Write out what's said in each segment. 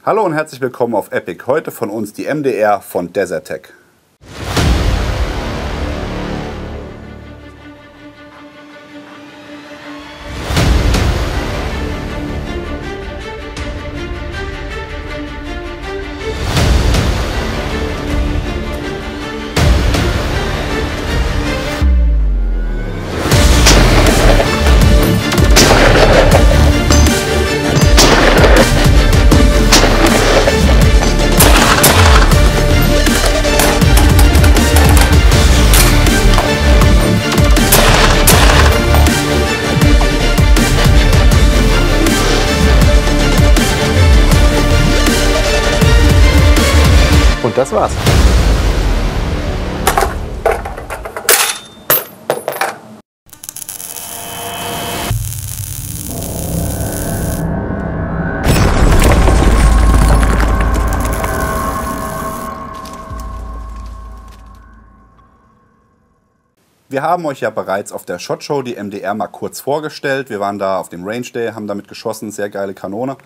Hallo und herzlich willkommen auf Epic. Heute von uns die MDR von Desertec. Und das war's. Wir haben euch ja bereits auf der SHOT Show die MDR mal kurz vorgestellt. Wir waren da auf dem Range Day, haben damit geschossen, sehr geile Kanone.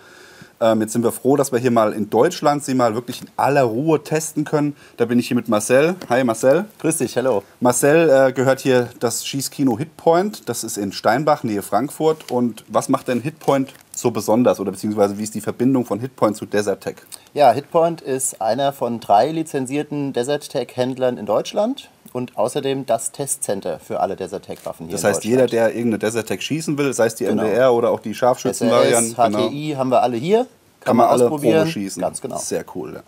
Jetzt sind wir froh, dass wir hier mal in Deutschland sie mal wirklich in aller Ruhe testen können. Da bin ich hier mit Marcel. Hi Marcel. Grüß dich, hallo. Marcel gehört hier das Schießkino Hitpoint. Das ist in Steinbach, Nähe Frankfurt. Und was macht denn Hitpoint so besonders? Oder beziehungsweise wie ist die Verbindung von Hitpoint zu Desertec? Ja, Hitpoint ist einer von 3 lizenzierten Desertec-Händlern in Deutschland. Und außerdem das Testcenter für alle Desertec-Waffen hier in Deutschland. Das heißt, jeder, der irgendeine Desertec schießen will, sei es die MDR oder auch die Scharfschützenvarianten, HTI haben wir alle hier. Kann man alle Probe schießen. Ganz genau. Sehr cool. Ja.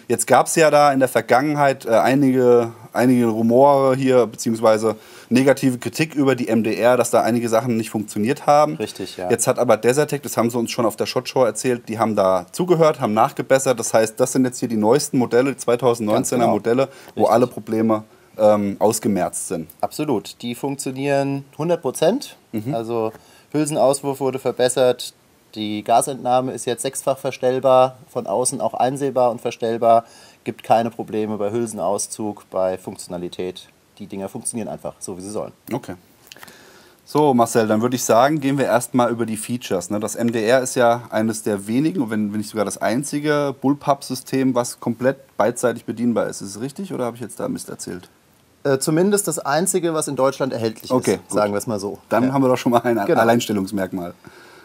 Jetzt gab es ja da in der Vergangenheit einige Rumore hier, beziehungsweise negative Kritik über die MDR, dass da einige Sachen nicht funktioniert haben. Richtig, ja. Jetzt hat aber Desertec, das haben sie uns schon auf der SHOT Show erzählt, die haben da zugehört, haben nachgebessert. Das heißt, das sind jetzt hier die neuesten Modelle, die 2019er Modelle, wo alle Probleme ausgemerzt sind. Absolut. Die funktionieren 100%. Also Hülsenauswurf wurde verbessert. Die Gasentnahme ist jetzt 6-fach verstellbar, von außen auch einsehbar und verstellbar. Gibt keine Probleme bei Hülsenauszug, bei Funktionalität. Die Dinger funktionieren einfach so, wie sie sollen. Okay. So Marcel, dann würde ich sagen, gehen wir erstmal über die Features. Das MDR ist ja eines der wenigen, wenn nicht sogar das einzige Bullpup-System, was komplett beidseitig bedienbar ist. Ist es richtig oder habe ich jetzt da Mist erzählt? Zumindest das einzige, was in Deutschland erhältlich ist, sagen wir es mal so. Dann haben wir doch schon mal ein Alleinstellungsmerkmal.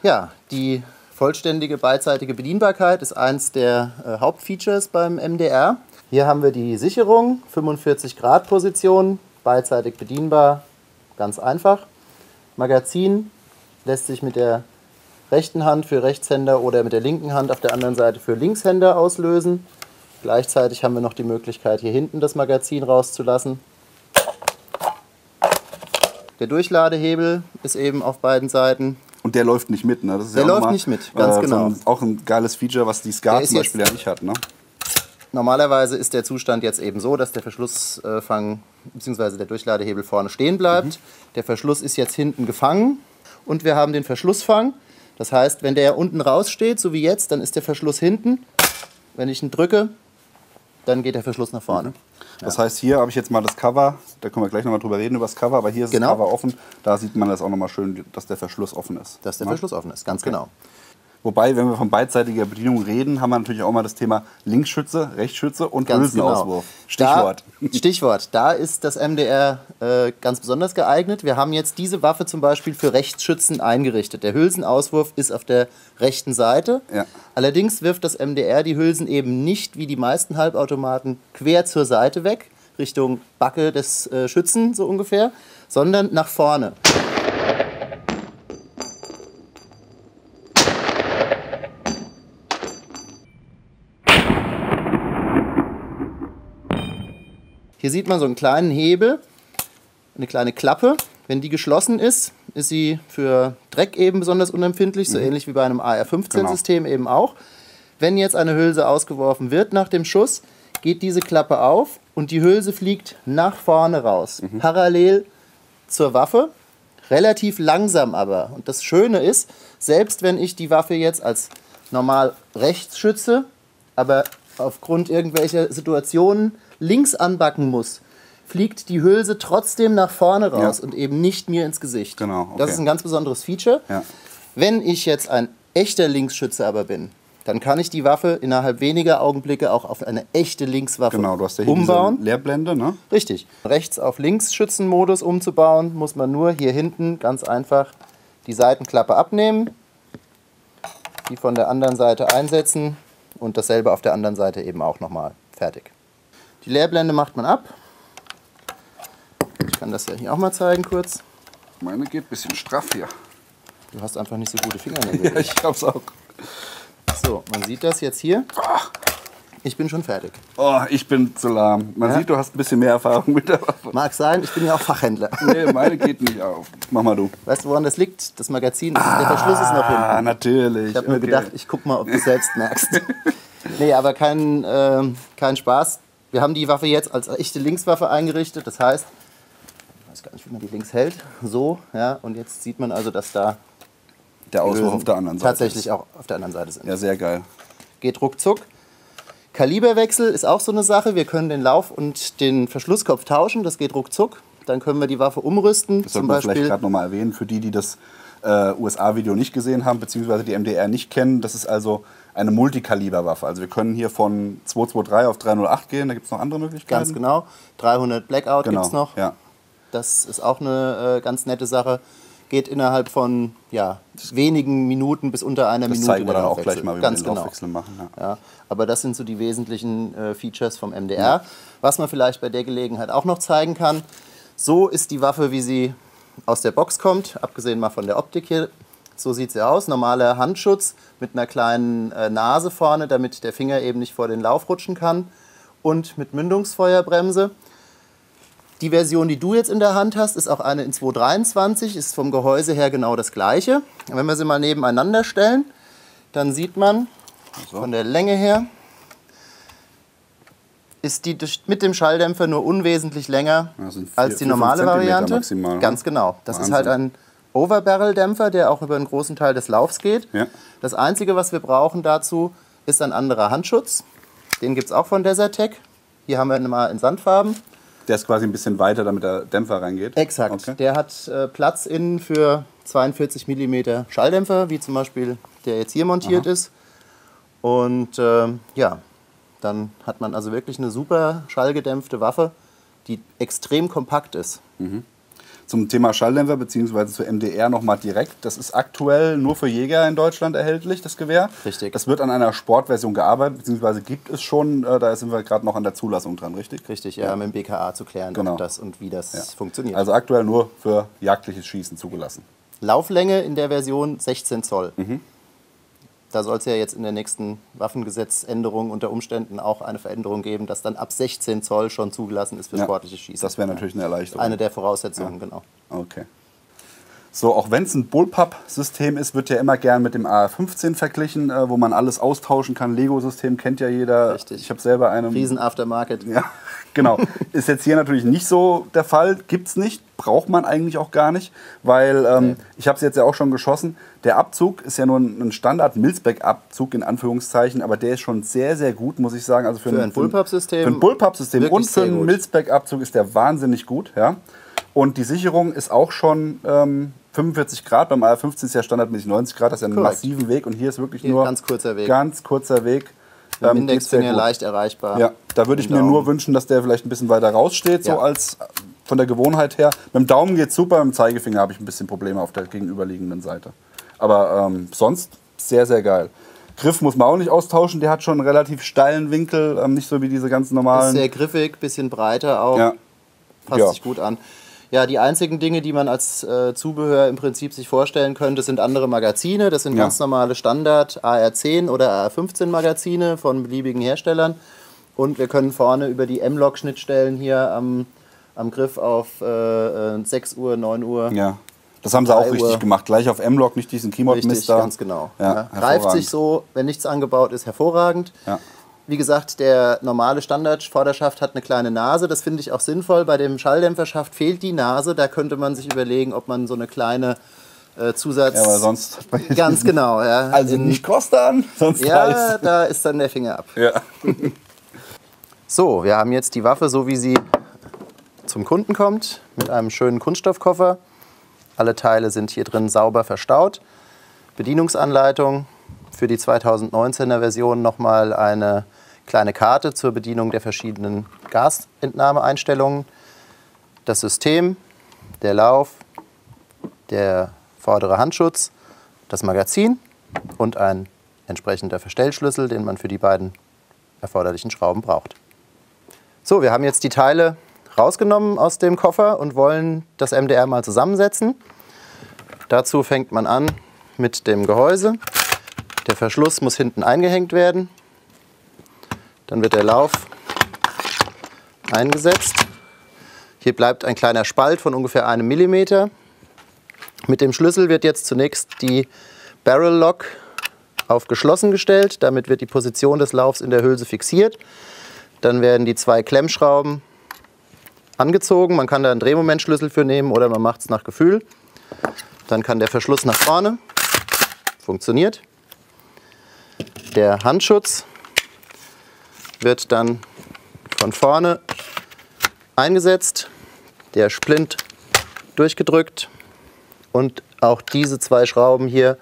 Ja, die vollständige beidseitige Bedienbarkeit ist eins der Hauptfeatures beim MDR. Hier haben wir die Sicherung, 45 Grad Position, beidseitig bedienbar, ganz einfach. Magazin lässt sich mit der rechten Hand für Rechtshänder oder mit der linken Hand auf der anderen Seite für Linkshänder auslösen. Gleichzeitig haben wir noch die Möglichkeit, hier hinten das Magazin rauszulassen. Der Durchladehebel ist eben auf beiden Seiten. Und der läuft nicht mit, ne? Das ist der läuft nicht mit, ganz genau. Auch ein geiles Feature, was die SCAR zum Beispiel ja nicht hat, ne? Normalerweise ist der Zustand jetzt eben so, dass der Verschlussfang bzw. der Durchladehebel vorne stehen bleibt. Der Verschluss ist jetzt hinten gefangen und wir haben den Verschlussfang. Das heißt, wenn der unten raussteht, so wie jetzt, dann ist der Verschluss hinten. Wenn ich ihn drücke, dann geht der Verschluss nach vorne. Das heißt, hier habe ich jetzt mal das Cover, da können wir gleich nochmal drüber reden, über das Cover, aber hier ist das Cover offen. Da sieht man das auch nochmal schön, dass der Verschluss offen ist. Dass der Verschluss offen ist, ganz genau. Wobei, wenn wir von beidseitiger Bedienung reden, haben wir natürlich auch mal das Thema Linksschütze, Rechtsschütze und Hülsenauswurf. Stichwort. Stichwort. Da ist das MDR ganz besonders geeignet. Wir haben jetzt diese Waffe zum Beispiel für Rechtsschützen eingerichtet. Der Hülsenauswurf ist auf der rechten Seite. Ja. Allerdings wirft das MDR die Hülsen eben nicht wie die meisten Halbautomaten quer zur Seite weg, Richtung Backe des Schützen so ungefähr, sondern nach vorne. Hier sieht man so einen kleinen Hebel, eine kleine Klappe. Wenn die geschlossen ist, ist sie für Dreck eben besonders unempfindlich, so ähnlich wie bei einem AR-15-System eben auch. Wenn jetzt eine Hülse ausgeworfen wird nach dem Schuss, geht diese Klappe auf und die Hülse fliegt nach vorne raus, parallel zur Waffe, relativ langsam aber. Und das Schöne ist, selbst wenn ich die Waffe jetzt als normal rechts schütze, aber aufgrund irgendwelcher Situationen links anbacken muss, fliegt die Hülse trotzdem nach vorne raus und eben nicht mir ins Gesicht. Genau, okay. Das ist ein ganz besonderes Feature. Ja. Wenn ich jetzt ein echter Linksschütze aber bin, dann kann ich die Waffe innerhalb weniger Augenblicke auch auf eine echte Linkswaffe Genau, du hast ja hier umbauen. diese Leerblende, ne? Richtig. Rechts auf links Schützenmodus umzubauen, muss man nur hier hinten ganz einfach die Seitenklappe abnehmen, die von der anderen Seite einsetzen und dasselbe auf der anderen Seite eben auch nochmal. Fertig. Die Leerblende macht man ab. Ich kann das ja hier auch mal zeigen kurz. Meine geht ein bisschen straff hier. Du hast einfach nicht so gute Fingernägel. Ja, ich glaub's auch. So, man sieht das jetzt hier. Ich bin schon fertig. Oh, ich bin zu lahm. Man sieht, du hast ein bisschen mehr Erfahrung mit der Waffe. Mag sein, ich bin ja auch Fachhändler. Nee, meine geht nicht auf. Mach mal du. Weißt du, woran das liegt? Das Magazin, der Verschluss ist noch hinten. Ah, natürlich. Ich habe mir gedacht, ich guck mal, ob du es selbst merkst. Nee, aber kein Spaß. Wir haben die Waffe jetzt als echte Linkswaffe eingerichtet. Das heißt, ich weiß gar nicht, wie man die links hält. So, ja. Und jetzt sieht man also, dass da der Auswurf auf der anderen Seite tatsächlich ist. auch auf der anderen Seite sind. Ja, sehr geil. Geht ruckzuck. Kaliberwechsel ist auch so eine Sache. Wir können den Lauf und den Verschlusskopf tauschen. Das geht ruckzuck. Dann können wir die Waffe umrüsten. Das sollte man vielleicht gerade nochmal erwähnen, für die das USA-Video nicht gesehen haben, beziehungsweise die MDR nicht kennen. Das ist also eine Multikaliberwaffe. Also wir können hier von 223 auf 308 gehen. Da gibt es noch andere Möglichkeiten. Ganz genau. 300 Blackout Genau, gibt es noch. ja. Das ist auch eine ganz nette Sache. Geht innerhalb von wenigen Minuten bis unter einer Minute. Das zeigen wir der dann auch Laufwechsel. gleich mal, wie ganz wir den genau. Laufwechsel machen. Ja. Ja, aber das sind so die wesentlichen Features vom MDR. Was man vielleicht bei der Gelegenheit auch noch zeigen kann. So ist die Waffe, wie sie aus der Box kommt, abgesehen mal von der Optik hier. So sieht sie aus. Normaler Handschutz mit einer kleinen Nase vorne, damit der Finger eben nicht vor den Lauf rutschen kann. Und mit Mündungsfeuerbremse. Die Version, die du jetzt in der Hand hast, ist auch eine in 223, ist vom Gehäuse her genau das gleiche. Wenn wir sie mal nebeneinander stellen, dann sieht man von der Länge her, ist die mit dem Schalldämpfer nur unwesentlich länger als die normale Variante. Maximal, ne? Ganz genau. Das Wahnsinn. ist halt ein Overbarrel-Dämpfer, der auch über einen großen Teil des Laufs geht. Ja. Das Einzige, was wir brauchen dazu, ist ein anderer Handschutz. Den gibt es auch von Desertec. Hier haben wir ihn mal in Sandfarben. Der ist quasi ein bisschen weiter, damit der Dämpfer reingeht. Exakt. Okay. Der hat Platz innen für 42 mm Schalldämpfer, wie zum Beispiel der jetzt hier montiert ist. Und dann hat man also wirklich eine super schallgedämpfte Waffe, die extrem kompakt ist. Zum Thema Schalldämpfer bzw. zur MDR nochmal direkt. Das ist aktuell nur für Jäger in Deutschland erhältlich, das Gewehr. Richtig. Das wird an einer Sportversion gearbeitet, beziehungsweise gibt es schon. Da sind wir gerade noch an der Zulassung dran, richtig? Richtig, ja, mit dem BKA zu klären, Genau. ob das und wie das funktioniert. Also aktuell nur für jagdliches Schießen zugelassen. Lauflänge in der Version 16 Zoll. Da soll es ja jetzt in der nächsten Waffengesetzänderung unter Umständen auch eine Veränderung geben, dass dann ab 16 Zoll schon zugelassen ist für sportliches Schießen. Das wäre natürlich eine Erleichterung. Eine der Voraussetzungen, genau. Okay. So, auch wenn es ein Bullpup-System ist, wird ja immer gern mit dem AR-15 verglichen, wo man alles austauschen kann. Lego-System kennt ja jeder. Richtig. Ich habe selber einen. Riesen-Aftermarket. Ja, genau. Ist jetzt hier natürlich nicht so der Fall. Gibt's nicht. Braucht man eigentlich auch gar nicht. Weil, ich habe es jetzt ja auch schon geschossen. Der Abzug ist ja nur ein Standard-Milzbeck-Abzug in Anführungszeichen. Aber der ist schon sehr, sehr gut, muss ich sagen. Also für ein Bullpup-System. Für ein Bullpup-System wirklich und für einen Milzbeck-Abzug ist der wahnsinnig gut. Ja. Und die Sicherung ist auch schon 45 Grad. Beim AR-15 ist ja standardmäßig 90 Grad. Das ist ja ein massiven Weg. Und hier ist wirklich nur ganz kurzer Weg. Ganz kurzer Weg. Mit dem Indexfinger leicht erreichbar. Ja, da würde ich mir nur wünschen, dass der vielleicht ein bisschen weiter raussteht, so als von der Gewohnheit her. Mit dem Daumen geht es super, mit dem Zeigefinger habe ich ein bisschen Probleme auf der gegenüberliegenden Seite. Aber sonst sehr, sehr geil. Griff muss man auch nicht austauschen, der hat schon einen relativ steilen Winkel, nicht so wie diese ganz normalen. Ist sehr griffig, bisschen breiter auch. Ja. Passt sich gut an. Ja, die einzigen Dinge, die man als Zubehör im Prinzip sich vorstellen könnte, sind andere Magazine. Das sind ganz normale Standard AR-10 oder AR-15 Magazine von beliebigen Herstellern. Und wir können vorne über die M-Log-Schnittstellen hier am Griff auf 6 Uhr, 9 Uhr. Ja, das haben sie auch richtig gemacht. Gleich auf M-Log, nicht diesen Keymod-Mist Richtig, da. ganz genau. Ja, greift sich so, wenn nichts angebaut ist, hervorragend. Ja. Wie gesagt, der normale Standard-Vorderschaft hat eine kleine Nase. Das finde ich auch sinnvoll. Bei dem Schalldämpferschaft fehlt die Nase. Da könnte man sich überlegen, ob man so eine kleine Zusatz... Ja, aber sonst... Ganz genau, ja. Also nicht kostet, sonst ja, da ist dann der Finger ab. Ja. So, wir haben jetzt die Waffe, so wie sie zum Kunden kommt, mit einem schönen Kunststoffkoffer. Alle Teile sind hier drin sauber verstaut. Bedienungsanleitung für die 2019er Version nochmal eine kleine Karte zur Bedienung der verschiedenen Gasentnahmeeinstellungen. Das System, der Lauf, der vordere Handschutz, das Magazin und ein entsprechender Verstellschlüssel, den man für die beiden erforderlichen Schrauben braucht. So, wir haben jetzt die Teile rausgenommen aus dem Koffer und wollen das MDR mal zusammensetzen. Dazu fängt man an mit dem Gehäuse. Der Verschluss muss hinten eingehängt werden. Dann wird der Lauf eingesetzt. Hier bleibt ein kleiner Spalt von ungefähr 1 mm. Mit dem Schlüssel wird jetzt zunächst die Barrel Lock auf geschlossen gestellt. Damit wird die Position des Laufs in der Hülse fixiert. Dann werden die 2 Klemmschrauben angezogen. Man kann da einen Drehmomentschlüssel für nehmen oder man macht es nach Gefühl. Dann kann der Verschluss nach vorne. Funktioniert. Der Handschutz wird dann von vorne eingesetzt, der Splint durchgedrückt und auch diese 2 Schrauben hier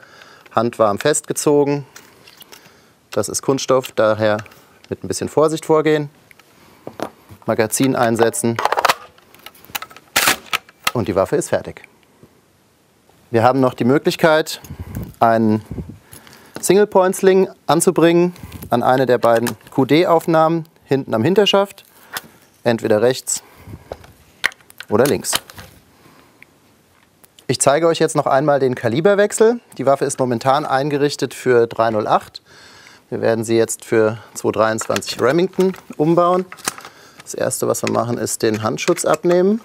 handwarm festgezogen. Das ist Kunststoff, daher mit ein bisschen Vorsicht vorgehen. Magazin einsetzen und die Waffe ist fertig. Wir haben noch die Möglichkeit, einen Single-Point-Sling anzubringen an eine der beiden QD-Aufnahmen hinten am Hinterschaft, entweder rechts oder links. Ich zeige euch jetzt noch einmal den Kaliberwechsel. Die Waffe ist momentan eingerichtet für 308. Wir werden sie jetzt für 223 Remington umbauen. Das erste, was wir machen, ist den Handschutz abnehmen.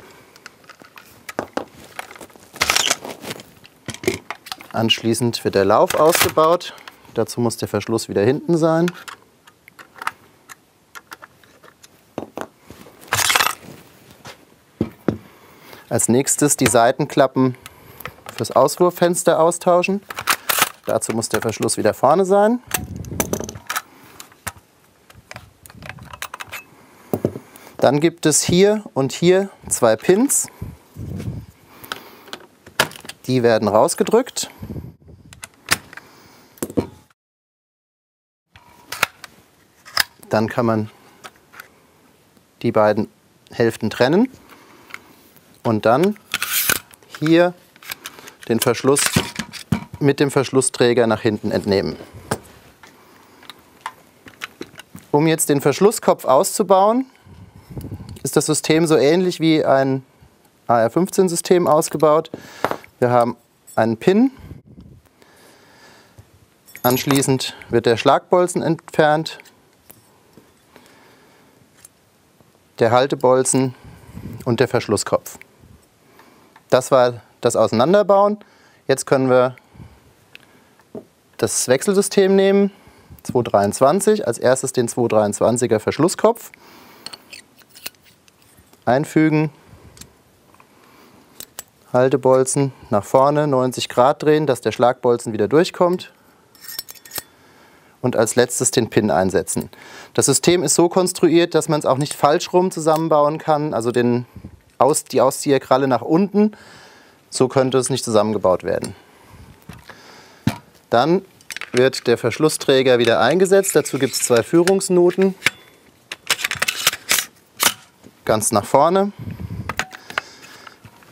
Anschließend wird der Lauf ausgebaut. Dazu muss der Verschluss wieder hinten sein. Als nächstes die Seitenklappen fürs Auswurffenster austauschen. Dazu muss der Verschluss wieder vorne sein. Dann gibt es hier und hier 2 Pins. Die werden rausgedrückt. Dann kann man die beiden Hälften trennen und dann hier den Verschluss mit dem Verschlussträger nach hinten entnehmen. Um jetzt den Verschlusskopf auszubauen, ist das System so ähnlich wie ein AR-15-System ausgebaut. Wir haben einen Pin. Anschließend wird der Schlagbolzen entfernt, der Haltebolzen und der Verschlusskopf. Das war das Auseinanderbauen. Jetzt können wir das Wechselsystem nehmen, 223, als erstes den 223er Verschlusskopf, einfügen, Haltebolzen nach vorne 90 Grad drehen, dass der Schlagbolzen wieder durchkommt und als letztes den Pin einsetzen. Das System ist so konstruiert, dass man es auch nicht falsch rum zusammenbauen kann, also die Auszieherkralle nach unten, so könnte es nicht zusammengebaut werden. Dann wird der Verschlussträger wieder eingesetzt, dazu gibt es 2 Führungsnuten, ganz nach vorne,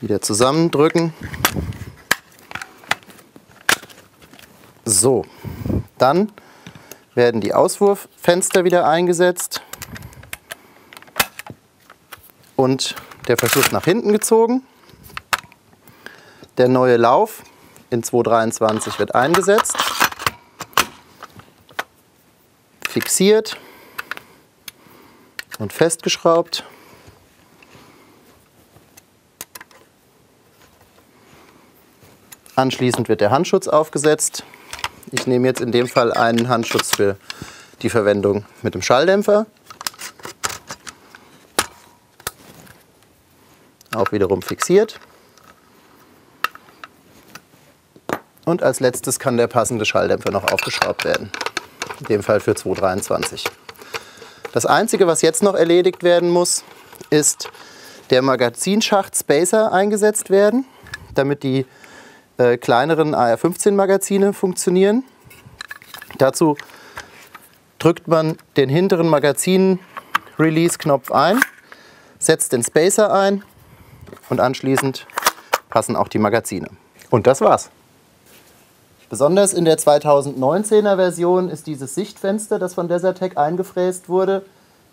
wieder zusammendrücken. So, dann werden die Auswurffenster wieder eingesetzt und der Verschluss nach hinten gezogen. Der neue Lauf in 223 wird eingesetzt, fixiert und festgeschraubt. Anschließend wird der Handschutz aufgesetzt. Ich nehme jetzt in dem Fall einen Handschutz für die Verwendung mit dem Schalldämpfer. Auch wiederum fixiert. Und als letztes kann der passende Schalldämpfer noch aufgeschraubt werden. In dem Fall für 223. Das Einzige, was jetzt noch erledigt werden muss, ist der Magazinschacht Spacer eingesetzt werden, damit die kleineren AR-15 Magazine funktionieren. Dazu drückt man den hinteren Magazin-Release-Knopf ein, setzt den Spacer ein und anschließend passen auch die Magazine. Und das war's. Besonders in der 2019er Version ist dieses Sichtfenster, das von Desertec eingefräst wurde.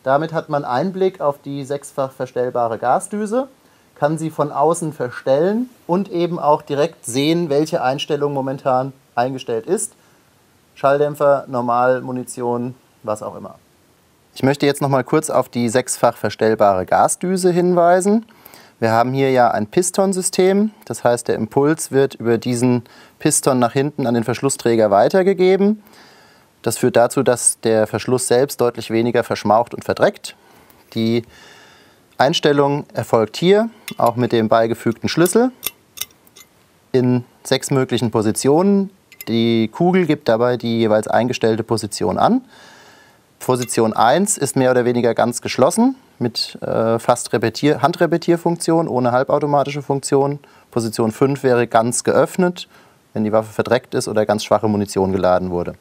Damit hat man Einblick auf die sechsfach verstellbare Gasdüse, kann sie von außen verstellen und eben auch direkt sehen, welche Einstellung momentan eingestellt ist. Schalldämpfer, Normal, Munition, was auch immer. Ich möchte jetzt noch mal kurz auf die sechsfach verstellbare Gasdüse hinweisen. Wir haben hier ja ein Pistonsystem, das heißt, der Impuls wird über diesen Piston nach hinten an den Verschlussträger weitergegeben. Das führt dazu, dass der Verschluss selbst deutlich weniger verschmaucht und verdreckt. Die Einstellung erfolgt hier, auch mit dem beigefügten Schlüssel, in 6 möglichen Positionen. Die Kugel gibt dabei die jeweils eingestellte Position an. Position 1 ist mehr oder weniger ganz geschlossen, mit fast Handrepetierfunktion, ohne halbautomatische Funktion. Position 5 wäre ganz geöffnet, wenn die Waffe verdreckt ist oder ganz schwache Munition geladen wurde.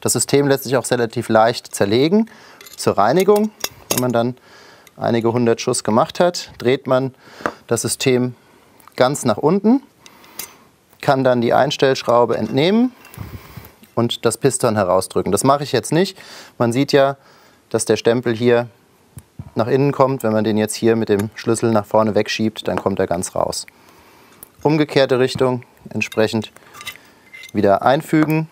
Das System lässt sich auch relativ leicht zerlegen. Zur Reinigung, wenn man dann einige 100 Schuss gemacht hat, dreht man das System ganz nach unten, kann dann die Einstellschraube entnehmen und das Piston herausdrücken. Das mache ich jetzt nicht. Man sieht ja, dass der Stempel hier nach innen kommt. Wenn man den jetzt hier mit dem Schlüssel nach vorne wegschiebt, dann kommt er ganz raus. Umgekehrte Richtung, entsprechend wieder einfügen.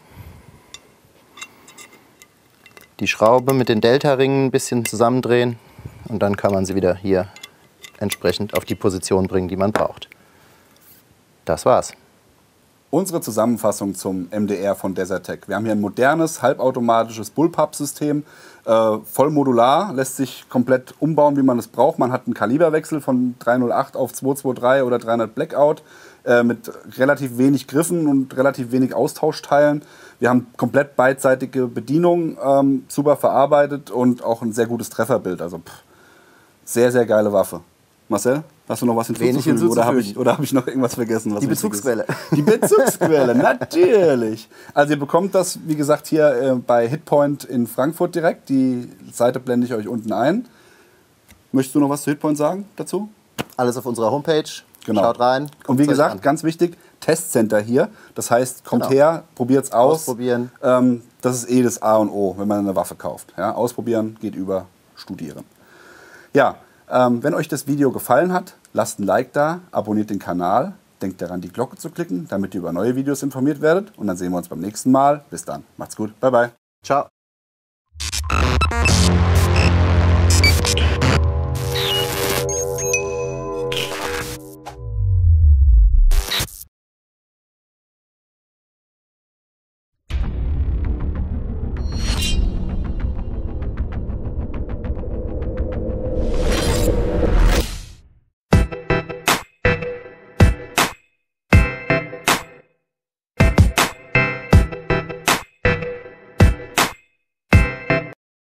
Die Schraube mit den Delta-Ringen ein bisschen zusammendrehen und dann kann man sie wieder hier entsprechend auf die Position bringen, die man braucht. Das war's. Unsere Zusammenfassung zum MDR von Desertec. Wir haben hier ein modernes, halbautomatisches Bullpup-System, voll modular, lässt sich komplett umbauen, wie man es braucht. Man hat einen Kaliberwechsel von 308 auf 223 oder 300 Blackout mit relativ wenig Griffen und relativ wenig Austauschteilen. Wir haben komplett beidseitige Bedienung, super verarbeitet und auch ein sehr gutes Trefferbild. Also sehr, sehr geile Waffe. Marcel? Hast du noch was hinzuzufügen? Oder hab ich noch irgendwas vergessen? Was die Bezugsquelle. Die Bezugsquelle, natürlich. Also ihr bekommt das, wie gesagt, hier bei Hitpoint in Frankfurt direkt. Die Seite blende ich euch unten ein. Möchtest du noch was zu Hitpoint sagen dazu? Alles auf unserer Homepage. Genau. Schaut rein. Und wie gesagt, ganz wichtig, Testcenter hier. Das heißt, kommt her, probiert es aus. Ausprobieren. Das ist eh das A und O, wenn man eine Waffe kauft. Ja, ausprobieren geht über studieren. Ja, wenn euch das Video gefallen hat, lasst ein Like da, abonniert den Kanal, denkt daran, die Glocke zu klicken, damit ihr über neue Videos informiert werdet. Und dann sehen wir uns beim nächsten Mal. Bis dann. Macht's gut. Bye, bye. Ciao.